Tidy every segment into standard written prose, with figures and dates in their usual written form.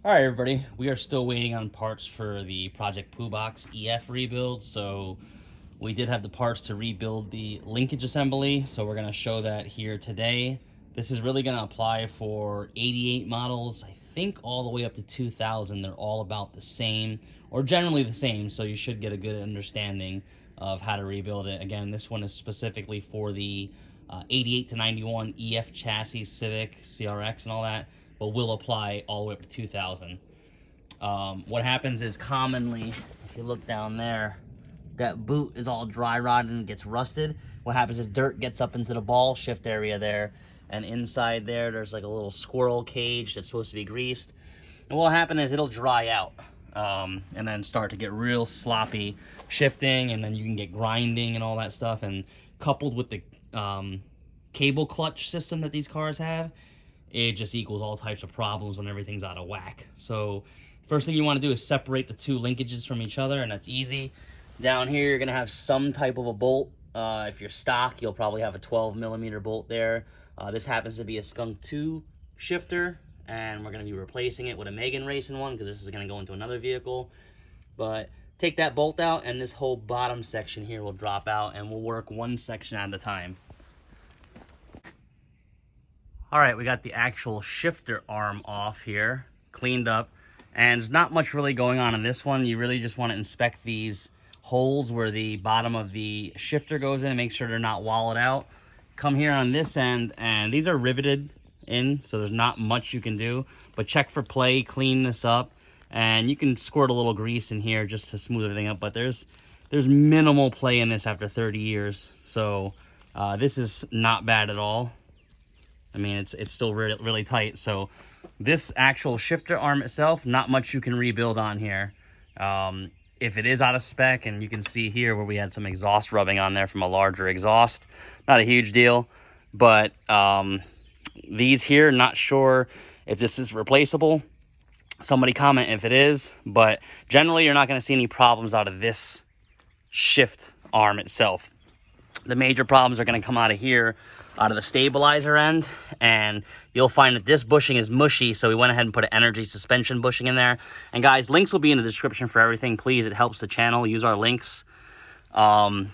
All right, everybody. We are still waiting on parts for the Project Poo Box EF rebuild. So we did have the parts to rebuild the linkage assembly. So we're going to show that here today. This is really going to apply for 88 models. I think all the way up to 2000. They're all about the same or generally the same. So you should get a good understanding of how to rebuild it. Again, this one is specifically for the 88 to 91 EF chassis, Civic, CRX, and all that, but will apply all the way up to 2000. What happens is commonly, if you look down there, that boot is all dry rotted and gets rusted. What happens is dirt gets up into the ball shift area there, and inside there's like a little squirrel cage that's supposed to be greased. And what'll happen is it'll dry out and then start to get real sloppy shifting, and then you can get grinding and all that stuff. And coupled with the cable clutch system that these cars have, it just equals all types of problems when everything's out of whack. So first thing you want to do is separate the two linkages from each other, and that's easy. Down here, you're going to have some type of a bolt. If you're stock, you'll probably have a 12mm bolt there. This happens to be a Skunk 2 shifter, and we're going to be replacing it with a Megan Racing one because this is going to go into another vehicle. But take that bolt out, and this whole bottom section here will drop out, and we'll work one section at a time. All right, we got the actual shifter arm off here, cleaned up, and there's not much really going on in this one. You really just want to inspect these holes where the bottom of the shifter goes in and make sure they're not walled out. Come here on this end, and these are riveted in, so there's not much you can do, but check for play, clean this up, and you can squirt a little grease in here just to smooth everything up, but there's minimal play in this after 30 years, so this is not bad at all. I mean, it's still really tight. So this actual shifter arm itself, not much you can rebuild on here. If it is out of spec, and you can see here where we had some exhaust rubbing on there from a larger exhaust, not a huge deal. But these here, not sure if this is replaceable. Somebody comment if it is, but generally you're not going to see any problems out of this shift arm itself. The major problems are going to come out of here, out of the stabilizer end, and you'll find that this bushing is mushy, so we went ahead and put an energy suspension bushing in there. And guys, links will be in the description for everything. Please, it helps the channel. Use our links. And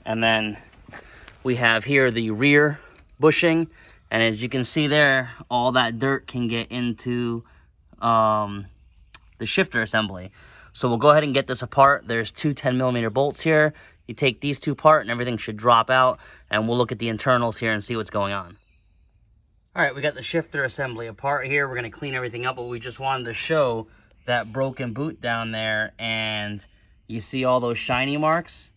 then we have here the rear bushing, and as you can see there, all that dirt can get into the shifter assembly. So we'll go ahead and get this apart. There's two 10mm bolts here. You take these two apart and everything should drop out, and we'll look at the internals here and see what's going on. All right, we got the shifter assembly apart here. We're going to clean everything up, but we just wanted to show that broken boot down there, and you see all those shiny marks?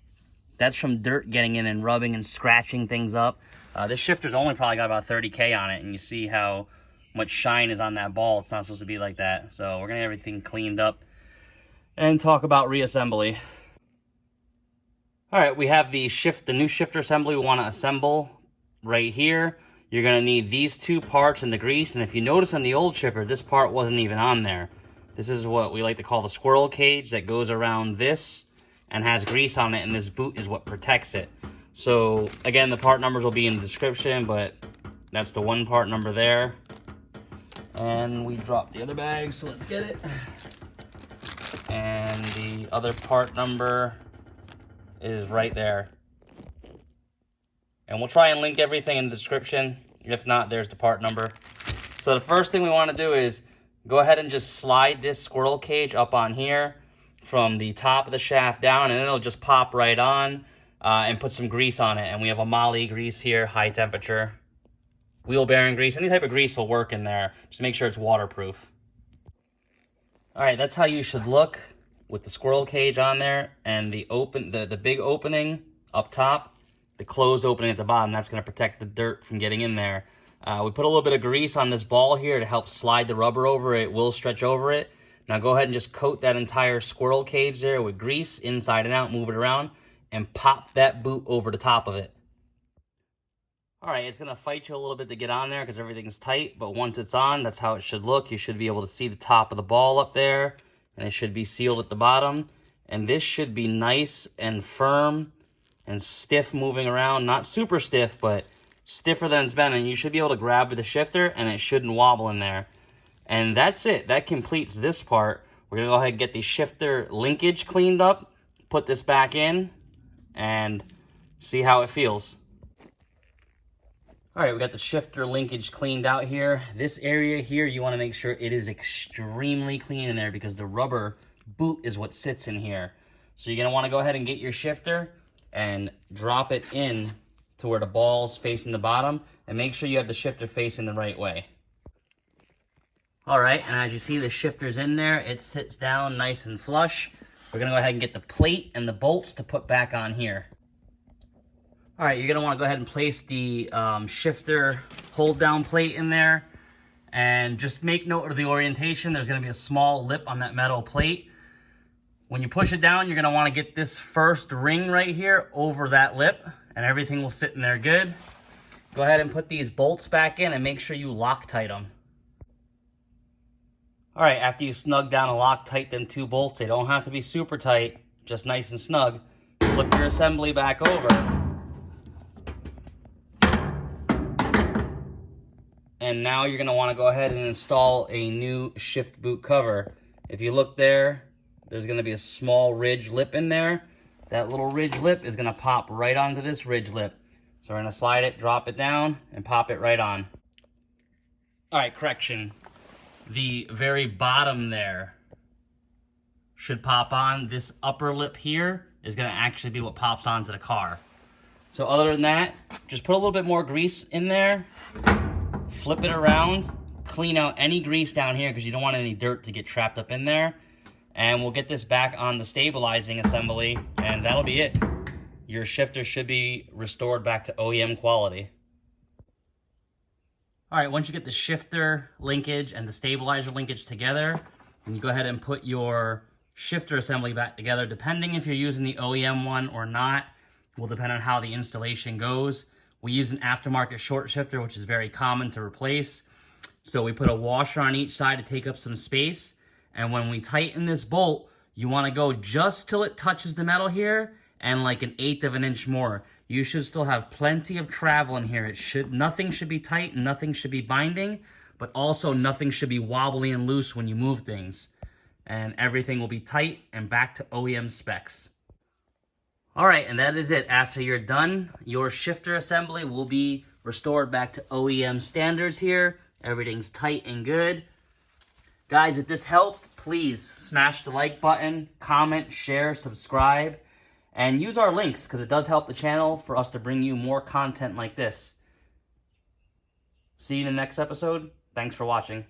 That's from dirt getting in and rubbing and scratching things up. This shifter's only probably got about 30K on it, and you see how much shine is on that ball. It's not supposed to be like that. So we're going to get everything cleaned up and talk about reassembly. All right, we have the new shifter assembly we want to assemble right here. You're going to need these two parts and the grease. And if you notice on the old shifter, this part wasn't even on there. This is what we like to call the squirrel cage that goes around this and has grease on it, and this boot is what protects it. So again, the part numbers will be in the description, but that's the one part number there. And we dropped the other bag, so let's get it. And the other part number is right there. And we'll try and link everything in the description. If not, there's the part number. So the first thing we want to do is go ahead and just slide this squirrel cage up on here from the top of the shaft down, and then it'll just pop right on, and put some grease on it. And we have a Molly grease here, high temperature. Wheel bearing grease, any type of grease will work in there. Just make sure it's waterproof. All right, that's how you should look with the squirrel cage on there, and the big opening up top, the closed opening at the bottom. That's going to protect the dirt from getting in there. We put a little bit of grease on this ball here to help slide the rubber over. It will stretch over it. Now go ahead and just coat that entire squirrel cage there with grease inside and out, move it around, and pop that boot over the top of it. All right, it's going to fight you a little bit to get on there because everything's tight, but once it's on, that's how it should look. You should be able to see the top of the ball up there, and it should be sealed at the bottom. And this should be nice and firm and stiff moving around. Not super stiff, but stiffer than it's been. And you should be able to grab with the shifter, and it shouldn't wobble in there. And that's it. That completes this part. We're going to go ahead and get the shifter linkage cleaned up, put this back in, and see how it feels. All right, we got the shifter linkage cleaned out here. This area here, you want to make sure it is extremely clean in there because the rubber boot is what sits in here. So you're going to want to go ahead and get your shifter and drop it in to where the ball's facing the bottom, and make sure you have the shifter facing the right way. All right, and as you see, the shifter's in there. It sits down nice and flush. We're going to go ahead and get the plate and the bolts to put back on here. All right, you're going to want to go ahead and place the shifter hold-down plate in there. And just make note of the orientation. There's going to be a small lip on that metal plate. When you push it down, you're going to want to get this first ring right here over that lip, and everything will sit in there good. Go ahead and put these bolts back in and make sure you Loctite them. All right, after you snug down and Loctite them 2 bolts, they don't have to be super tight, just nice and snug. Flip your assembly back over. And now you're going to want to go ahead and install a new shift boot cover. If you look there, there's going to be a small ridge lip in there. That little ridge lip is going to pop right onto this ridge lip. So we're going to slide it, drop it down, and pop it right on. All right, correction. The very bottom there should pop on. This upper lip here is going to actually be what pops onto the car. So other than that, just put a little bit more grease in there. Flip it around, clean out any grease down here because you don't want any dirt to get trapped up in there. And we'll get this back on the stabilizing assembly, and that'll be it. Your shifter should be restored back to OEM quality. All right, once you get the shifter linkage and the stabilizer linkage together, and you go ahead and put your shifter assembly back together, depending if you're using the OEM one or not, will depend on how the installation goes. We use an aftermarket short shifter, which is very common to replace. So we put a washer on each side to take up some space. And when we tighten this bolt, you want to go just till it touches the metal here and like 1/8 of an inch more. You should still have plenty of travel in here. Nothing should be tight, nothing should be binding, but also nothing should be wobbly and loose when you move things. And everything will be tight and back to OEM specs. All right, and that is it. After you're done, your shifter assembly will be restored back to OEM standards here. Everything's tight and good. Guys, if this helped, please smash the like button, comment, share, subscribe, and use our links because it does help the channel for us to bring you more content like this. See you in the next episode. Thanks for watching.